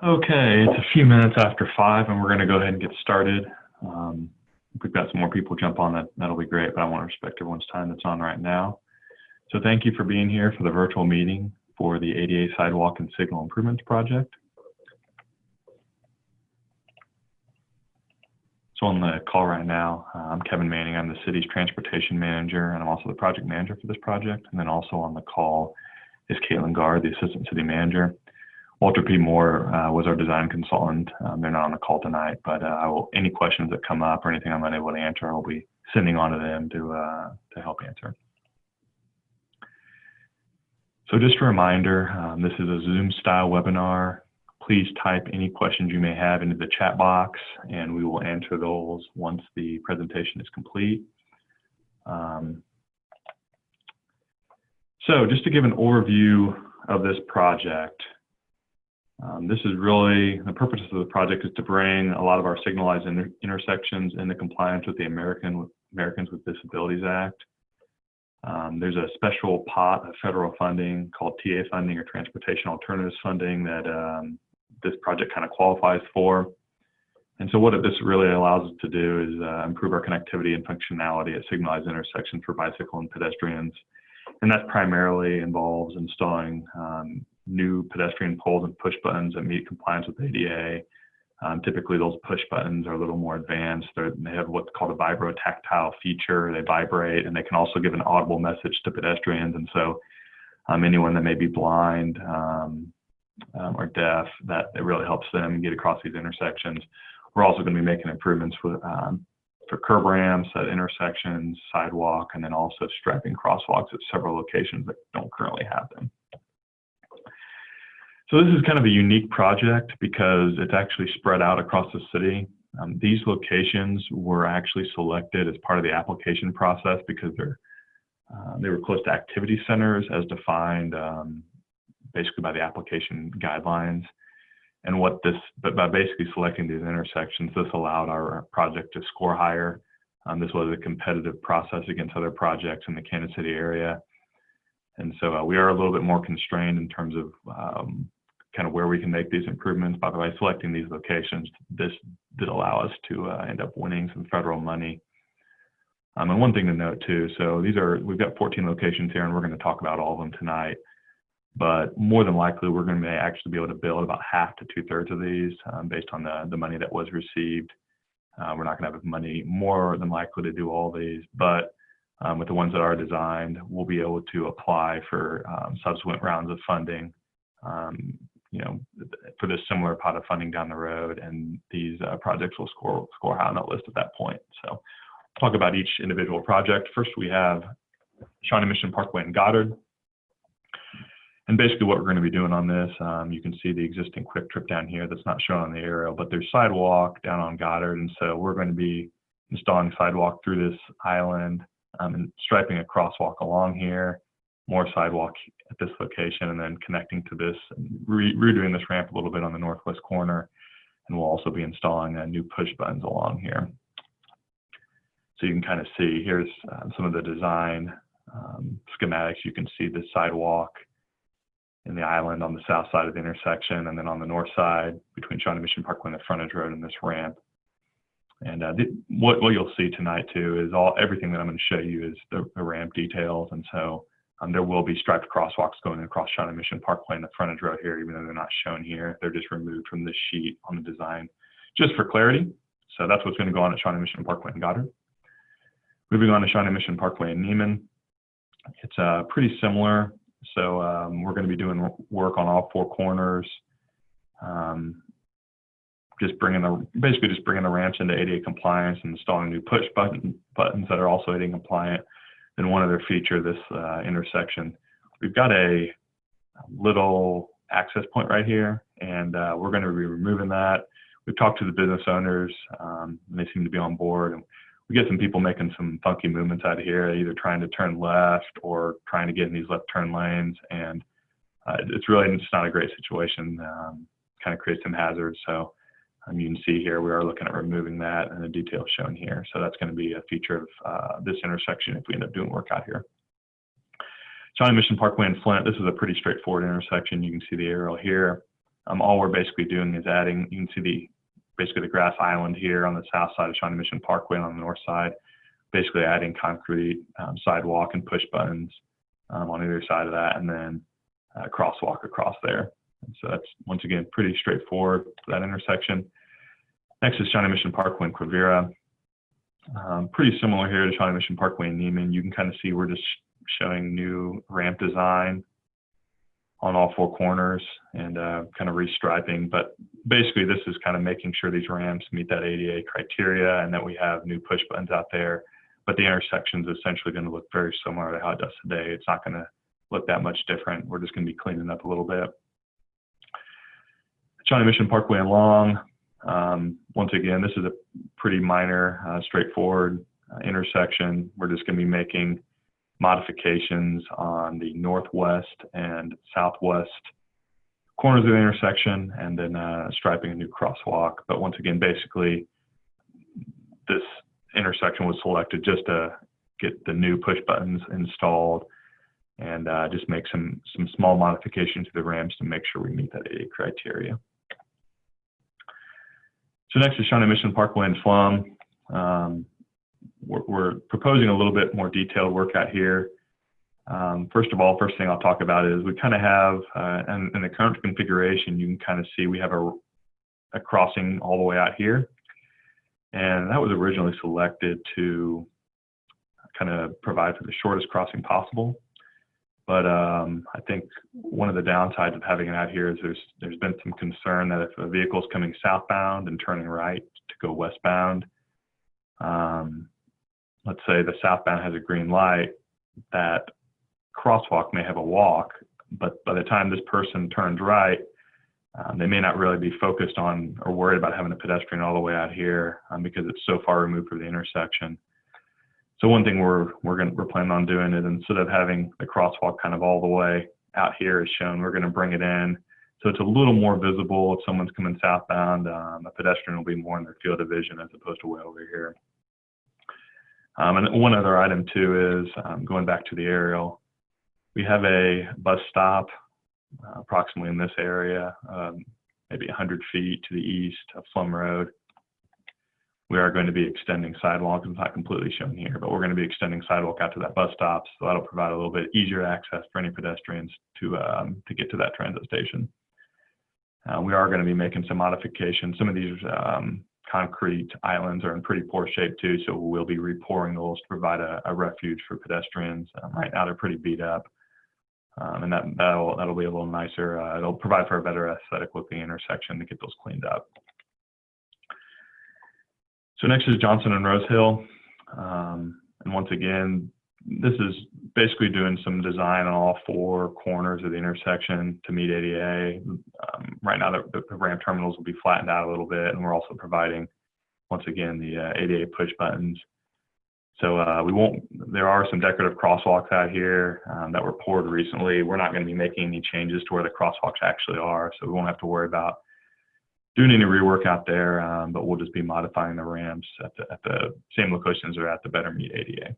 Okay, it's a few minutes after 5 and we're going to go ahead and get started. If we've got some more people jump on, that'll be great, but I want to respect everyone's time that's on right now. So thank you for being here for the virtual meeting for the ADA Sidewalk and Signal Improvements Project. So on the call right now, I'm Kevin Manning. I'm the city's transportation manager, and I'm also the project manager for this project. And then also on the call is Caitlin Gard, the assistant city manager. Walter P. Moore was our design consultant. They're not on the call tonight, but any questions that come up or anything I'm unable to answer, I'll be sending on to them to help answer. So just a reminder, this is a Zoom-style webinar. Please type any questions you may have into the chat box, and we will answer those once the presentation is complete. So just to give an overview of this project, this is really, the purpose of the project is to bring a lot of our signalized intersections into compliance with the Americans with Disabilities Act. There's a special pot of federal funding called TA funding or Transportation Alternatives funding that this project kind of qualifies for. And so what this really allows us to do is improve our connectivity and functionality at signalized intersections for bicycle and pedestrians. And that primarily involves installing new pedestrian poles and push buttons that meet compliance with ADA. Typically those push buttons are a little more advanced. They have what's called a vibro-tactile feature. They vibrate and they can also give an audible message to pedestrians. And so anyone that may be blind or deaf, that it really helps them get across these intersections. We're also going to be making improvements for curb ramps at intersections, sidewalk, and then also striping crosswalks at several locations that don't currently have them. So this is kind of a unique project because it's actually spread out across the city. These locations were actually selected as part of the application process because they were close to activity centers as defined basically by the application guidelines. And but by basically selecting these intersections, this allowed our project to score higher. This was a competitive process against other projects in the Kansas City area. And so we are a little bit more constrained in terms of kind of where we can make these improvements. By selecting these locations, this did allow us to end up winning some federal money. And one thing to note too, so we've got 14 locations here and we're going to talk about all of them tonight, but more than likely we're going to actually be able to build about half to 2/3 of these based on the money that was received. We're not going to have money more than likely to do all these, but with the ones that are designed, we'll be able to apply for subsequent rounds of funding, for this similar pot of funding down the road, and these projects will score high on that list at that point. So we'll talk about each individual project. First, we have Shawnee Mission Parkway and Goddard. And basically what we're going to be doing on this, you can see the existing quick trip down here that's not shown on the aerial, but there's sidewalk down on Goddard. And so we're going to be installing sidewalk through this island and striping a crosswalk along here, more sidewalk at this location, and then connecting to this, and redoing this ramp a little bit on the northwest corner. And we'll also be installing new push buttons along here. So you can kind of see, here's some of the design schematics. You can see the sidewalk in the island on the south side of the intersection, and then on the north side between Shawnee Mission Parkway and the frontage road and this ramp. And what you'll see tonight too is everything that I'm going to show you is the ramp details. And so there will be striped crosswalks going across Shawnee Mission Parkway and the frontage road here, even though they're not shown here. They're just removed from this sheet on the design, just for clarity. So that's what's going to go on at Shawnee Mission Parkway and Goddard. Moving on to Shawnee Mission Parkway and Nieman. It's pretty similar. So we're going to be doing work on all 4 corners, basically just bringing the ramps into ADA compliance and installing new push buttons that are also ADA compliant. And one other feature of this intersection, we've got a little access point right here, and we're going to be removing that. We've talked to the business owners, and they seem to be on board. And we get some people making some funky movements out of here, either trying to turn left or trying to get in these left turn lanes. And it's really just not a great situation, kind of creates some hazards. So you can see here, we are looking at removing that, and the details shown here. So that's going to be a feature of this intersection if we end up doing work out here. Shawnee Mission Parkway and Flint, this is a pretty straightforward intersection. You can see the aerial here. All we're basically doing is adding, you can see basically the grass island here on the south side of Shawnee Mission Parkway, and on the north side, basically adding concrete sidewalk and push buttons on either side of that, and then a crosswalk across there. And so that's, once again, pretty straightforward for that intersection. Next is Shawnee Mission Parkway and Quivira. Pretty similar here to Shawnee Mission Parkway and Nieman. You can kind of see we're just showing new ramp design on all four corners and kind of restriping. But basically, this is kind of making sure these ramps meet that ADA criteria and that we have new push buttons out there. But the intersection is essentially going to look very similar to how it does today. It's not going to look that much different. We're just going to be cleaning up a little bit. Shawnee Mission Parkway and Long. Once again, this is a pretty minor, straightforward intersection. We're just going to be making modifications on the northwest and southwest corners of the intersection, and then striping a new crosswalk. But once again, basically, this intersection was selected just to get the new push buttons installed and just make some small modifications to the ramps to make sure we meet that ADA criteria. So next is Shawnee Mission Parkway and Pflumm. We're proposing a little bit more detailed work out here. First of all, first thing I'll talk about is we kind of have, in the current configuration, you can kind of see we have a crossing all the way out here. And that was originally selected to kind of provide for the shortest crossing possible. But I think one of the downsides of having it out here is there's been some concern that if a vehicle is coming southbound and turning right to go westbound, let's say the southbound has a green light, that crosswalk may have a walk, but by the time this person turns right, they may not really be focused on or worried about having a pedestrian all the way out here because it's so far removed from the intersection. So one thing we're planning on doing is, instead of having the crosswalk kind of all the way out here as shown, we're going to bring it in so it's a little more visible. If someone's coming southbound, a pedestrian will be more in their field of vision as opposed to way over here. And one other item too is, going back to the aerial, we have a bus stop approximately in this area, maybe 100 feet to the east of Pflumm Road. We are going to be extending sidewalk. It's not completely shown here, but we're going to be extending sidewalk out to that bus stop, so that'll provide a little bit easier access for any pedestrians to get to that transit station. We are going to be making some modifications. Some of these concrete islands are in pretty poor shape too, so we'll be repouring those to provide a refuge for pedestrians. Right now they're pretty beat up, and that'll be a little nicer. It'll provide for a better aesthetic looking intersection to get those cleaned up. So next is Johnson and Rosehill, and once again, this is basically doing some design on all four corners of the intersection to meet ADA. Right now, the ramp terminals will be flattened out a little bit, and we're also providing, once again, the ADA push buttons. So there are some decorative crosswalks out here that were poured recently. We're not going to be making any changes to where the crosswalks actually are, so we won't have to worry about doing any rework out there, but we'll just be modifying the ramps at the same locations they're at to better meet ADA.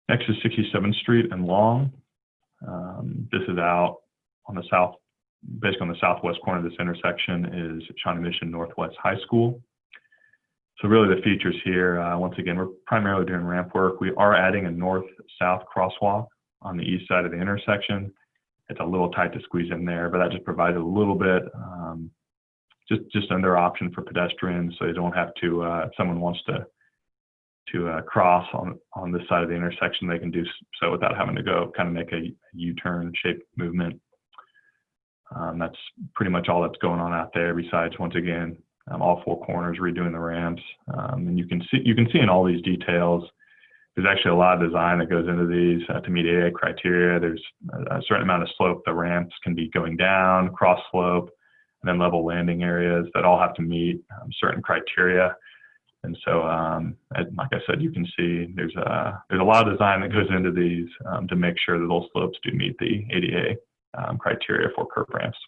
Next is 67th Street and Long. This is out on the south, basically on the southwest corner of this intersection is Shawnee Mission Northwest High School. So really the features here, once again, we're primarily doing ramp work. We are adding a north-south crosswalk on the east side of the intersection. It's a little tight to squeeze in there, but that just provides a little bit, just another option for pedestrians, so you don't have to, if someone wants to cross on this side of the intersection, they can do so without having to go kind of make a U-turn shaped movement. That's pretty much all that's going on out there, besides, once again, all four corners redoing the ramps. And you can see in all these details, there's actually a lot of design that goes into these to meet ADA criteria. There's a certain amount of slope. The ramps can be going down, cross slope, and then level landing areas that all have to meet certain criteria. And so, like I said, you can see there's a lot of design that goes into these to make sure that those slopes do meet the ADA criteria for curb ramps.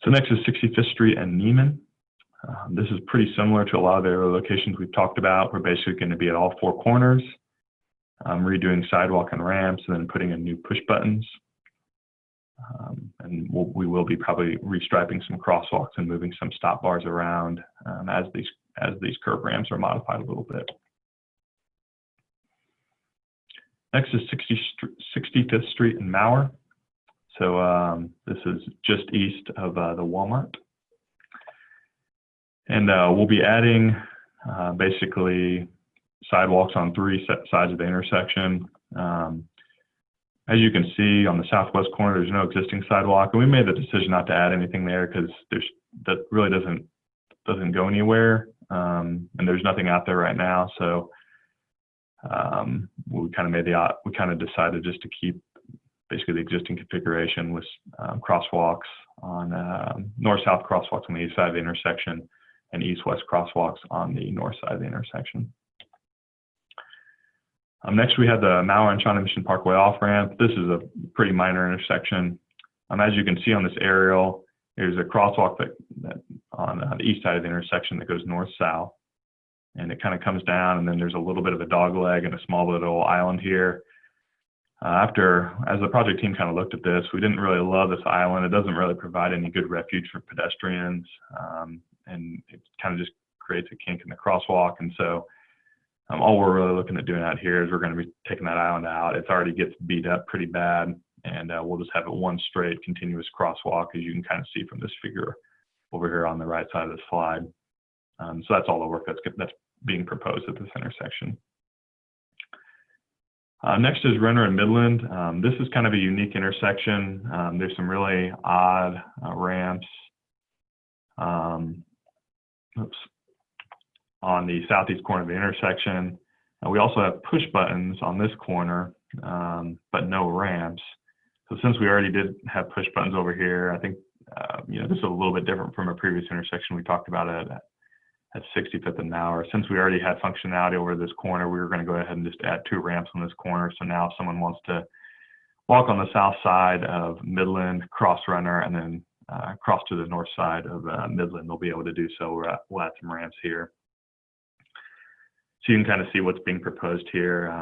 So next is 65th Street and Nieman. This is pretty similar to a lot of the other locations we've talked about. We're basically going to be at all four corners, redoing sidewalk and ramps, and then putting in new push buttons. And we will be probably restriping some crosswalks and moving some stop bars around as these curb ramps are modified a little bit. Next is 65th Street in Maurer. So this is just east of the Walmart. And we'll be adding basically sidewalks on 3 sides of the intersection. As you can see on the southwest corner, there's no existing sidewalk, and we made the decision not to add anything there because that really doesn't go anywhere, and there's nothing out there right now. So we kind of decided just to keep basically the existing configuration with crosswalks on north-south crosswalks on the east side of the intersection and east-west crosswalks on the north side of the intersection. Next, we have the Maurer and Shawnee Mission Parkway off-ramp. This is a pretty minor intersection. As you can see on this aerial, there's a crosswalk that on the east side of the intersection that goes north-south. And it kind of comes down, and then there's a little bit of a dog leg and a small little island here. As the project team kind of looked at this, we didn't really love this island. It doesn't really provide any good refuge for pedestrians, and it kind of just creates a kink in the crosswalk. And so all we're really looking at doing out here is we're going to be taking that island out. It already gets beat up pretty bad, and we'll just have it one straight continuous crosswalk, as you can kind of see from this figure over here on the right side of the slide. So that's all the work that's being proposed at this intersection. Next is Renner and Midland. This is kind of a unique intersection. There's some really odd ramps on the southeast corner of the intersection. We also have push buttons on this corner, but no ramps. So since we already did have push buttons over here, I think this is a little bit different from a previous intersection we talked about at 65th and Maurer. Since we already had functionality over this corner, we were going to go ahead and just add 2 ramps on this corner. So now if someone wants to walk on the south side of Midland, cross Renner, and then cross to the north side of Midland, they'll be able to do so. We'll add some ramps here. So you can kind of see what's being proposed here.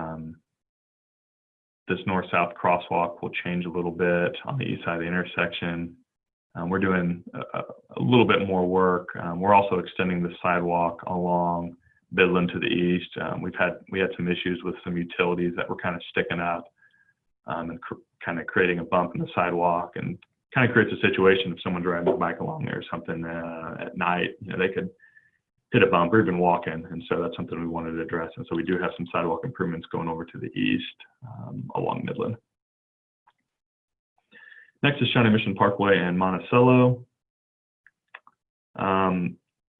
This north-south crosswalk will change a little bit on the east side of the intersection. We're doing a little bit more work. We're also extending the sidewalk along Midland to the east. We had some issues with some utilities that were kind of sticking up and kind of creating a bump in the sidewalk, and kind of creates a situation if someone driving a bike along there or something at night, they could hit a bump or even walk in. And so that's something we wanted to address. And so we do have some sidewalk improvements going over to the east along Midland. Next is Shawnee Mission Parkway and Monticello.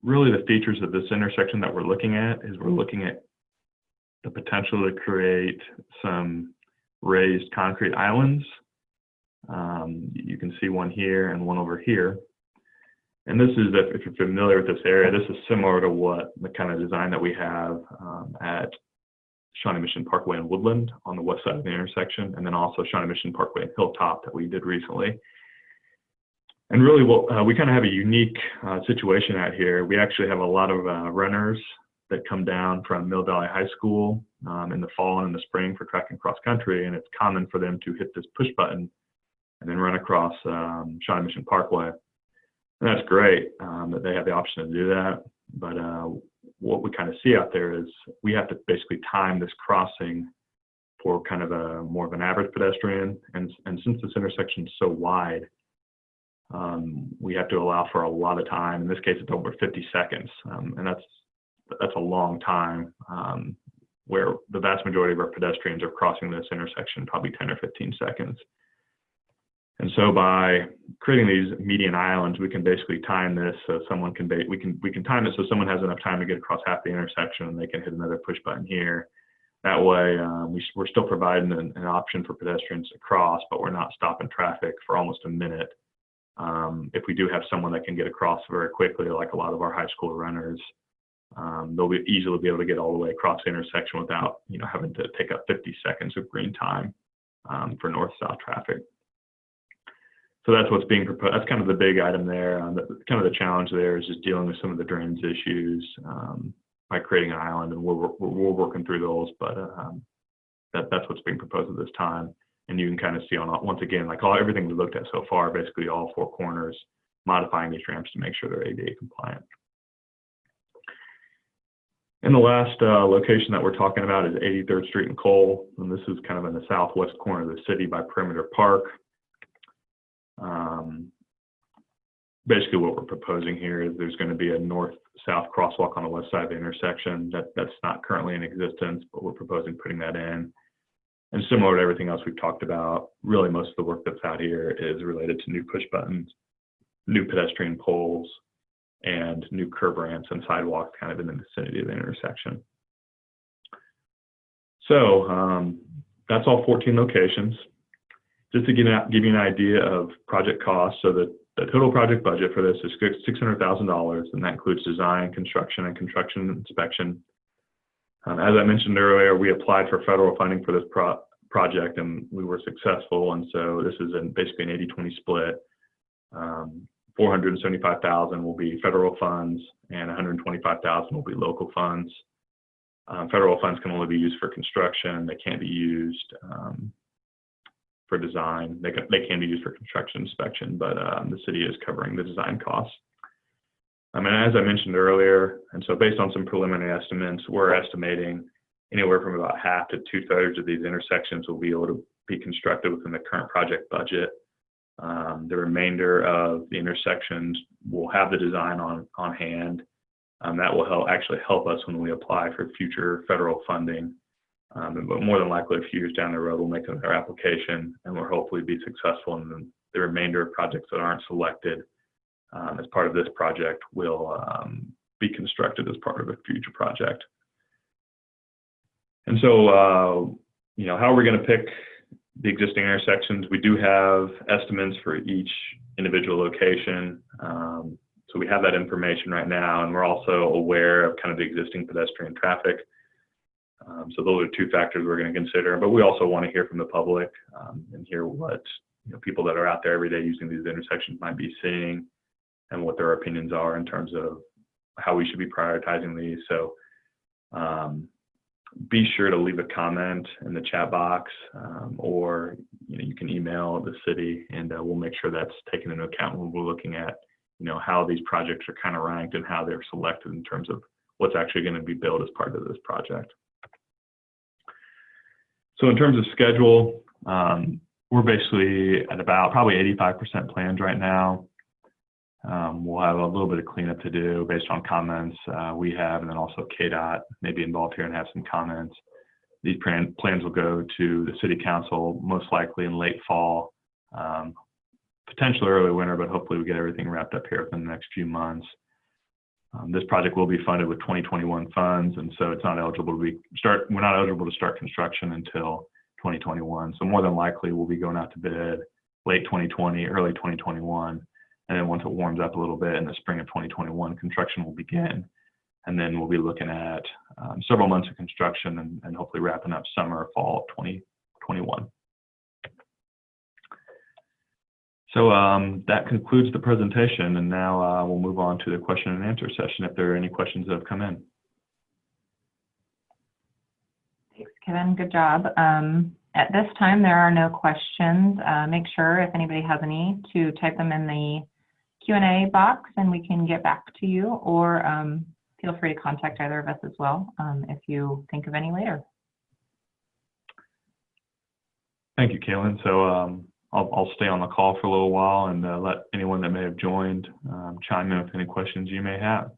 Really the features of this intersection that we're looking at is we're looking at the potential to create some raised concrete islands. You can see one here and one over here. And this is, if you're familiar with this area, this is similar to what the kind of design that we have at Shawnee Mission Parkway and Woodland on the west side of the intersection, and then also Shawnee Mission Parkway and Hilltop that we did recently. And really, we kind of have a unique situation out here. We actually have a lot of runners that come down from Mill Valley High School in the fall and in the spring for track and cross country, and it's common for them to hit this push button and then run across Shawnee Mission Parkway. And that's great that they have the option to do that. But what we kind of see out there is we have to basically time this crossing for kind of more of an average pedestrian. And since this intersection is so wide, we have to allow for a lot of time. In this case, it's over 50 seconds. And that's a long time where the vast majority of our pedestrians are crossing this intersection probably 10 or 15 seconds. And so by creating these median islands, we can basically time this so someone can, we can time it so someone has enough time to get across half the intersection and they can hit another push button here. That way, we're still providing an option for pedestrians to cross, but we're not stopping traffic for almost a minute. If we do have someone that can get across very quickly, like a lot of our high school runners, they'll easily be able to get all the way across the intersection without, having to take up 50 seconds of green time for north-south traffic. So that's what's being proposed. That's kind of the big item there. Kind of the challenge there is just dealing with some of the drainage issues by creating an island, and we're working through those. But that's what's being proposed at this time. And you can kind of see once again, like everything we looked at so far, basically all four corners, modifying these ramps to make sure they're ADA compliant. And the last location that we're talking about is 83rd Street and Cole, and this is kind of in the southwest corner of the city by Perimeter Park. Basically what we're proposing here is there's going to be a north-south crosswalk on the west side of the intersection. That's not currently in existence, but we're proposing putting that in. And similar to everything else we've talked about, really most of the work that's out here is related to new push buttons, new pedestrian poles, and new curb ramps and sidewalks kind of in the vicinity of the intersection. So that's all 14 locations. Just to give you an idea of project costs, so the total project budget for this is $600,000, and that includes design, construction, and construction inspection. As I mentioned earlier, we applied for federal funding for this project, and we were successful, and so this is basically an 80-20 split. $475,000 will be federal funds, and $125,000 will be local funds. Federal funds can only be used for construction. They can't be used for design. They can be used for construction inspection, but the city is covering the design costs. And as I mentioned earlier, and so based on some preliminary estimates, we're estimating anywhere from about half to 2/3 of these intersections will be able to be constructed within the current project budget. The remainder of the intersections will have the design on hand. That will actually help us when we apply for future federal funding. But more than likely, a few years down the road, we'll make our application, and we'll hopefully be successful. And the remainder of projects that aren't selected as part of this project will be constructed as part of a future project. And so, how are we going to pick the existing intersections? We do have estimates for each individual location. So we have that information right now, and we're also aware of kind of the existing pedestrian traffic. So those are two factors we're going to consider, but we also want to hear from the public and hear what people that are out there every day using these intersections might be seeing and what their opinions are in terms of how we should be prioritizing these. So be sure to leave a comment in the chat box, or you can email the city, and we'll make sure that's taken into account when we're looking at how these projects are kind of ranked and how they're selected in terms of what's actually going to be built as part of this project. So in terms of schedule, we're basically at about probably 85% planned right now. We'll have a little bit of cleanup to do based on comments we have, and then also KDOT may be involved here and have some comments. These plans will go to the City Council most likely in late fall, potentially early winter, but hopefully we get everything wrapped up here within the next few months. This project will be funded with 2021 funds, and so it's not eligible to we're not eligible to start construction until 2021. So more than likely we'll be going out to bid late 2020, early 2021. And then once it warms up a little bit in the spring of 2021, construction will begin. And then we'll be looking at several months of construction and hopefully wrapping up summer or fall of 2021. So that concludes the presentation, and now we'll move on to the question and answer session if there are any questions that have come in. Thanks, Kevin. Good job. At this time, there are no questions. Make sure if anybody has any to type them in the Q&A box and we can get back to you, or feel free to contact either of us as well if you think of any later. Thank you, Kaylin. So I'll stay on the call for a little while and let anyone that may have joined chime in with any questions you may have.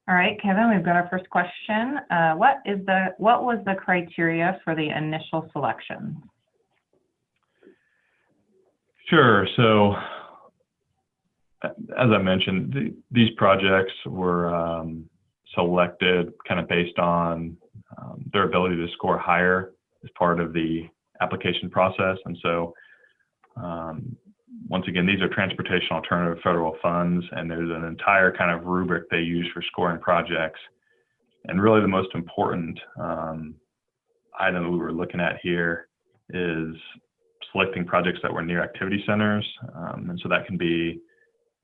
All right, Kevin, we've got our first question. What was the criteria for the initial selection? Sure. So, as I mentioned, these projects were selected kind of based on their ability to score higher as part of the application process. And so, once again, these are transportation alternative federal funds, and there's an entire kind of rubric they use for scoring projects. And really the most important item that we were looking at here is selecting projects that were near activity centers. And so that can be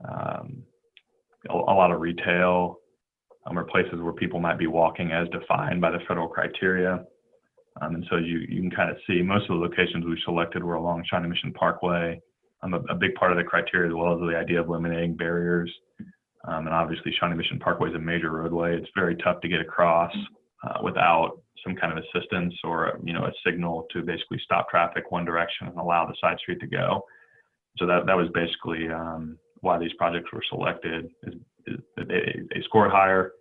a lot of retail or places where people might be walking as defined by the federal criteria. And so you can kind of see most of the locations we selected were along Shawnee Mission Parkway. A big part of the criteria, as well as the idea of eliminating barriers. And obviously Shawnee Mission Parkway is a major roadway. It's very tough to get across without some kind of assistance or a signal to basically stop traffic one direction and allow the side street to go. So that was basically why these projects were selected. They scored higher.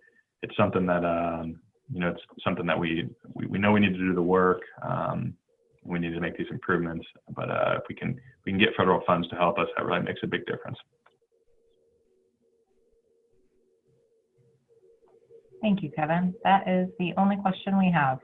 It's something that it's something that we know we need to do the work. We need to make these improvements, but if we can get federal funds to help us, that really makes a big difference. Thank you, Kevin. That is the only question we have.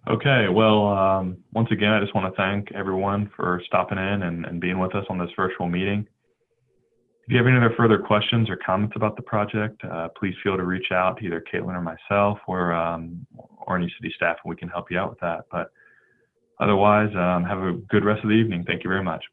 Okay, well, once again, I just want to thank everyone for stopping in and being with us on this virtual meeting. If you have any other further questions or comments about the project, please feel to reach out to either Caitlin or myself or any city staff, and we can help you out with that. But otherwise, have a good rest of the evening. Thank you very much.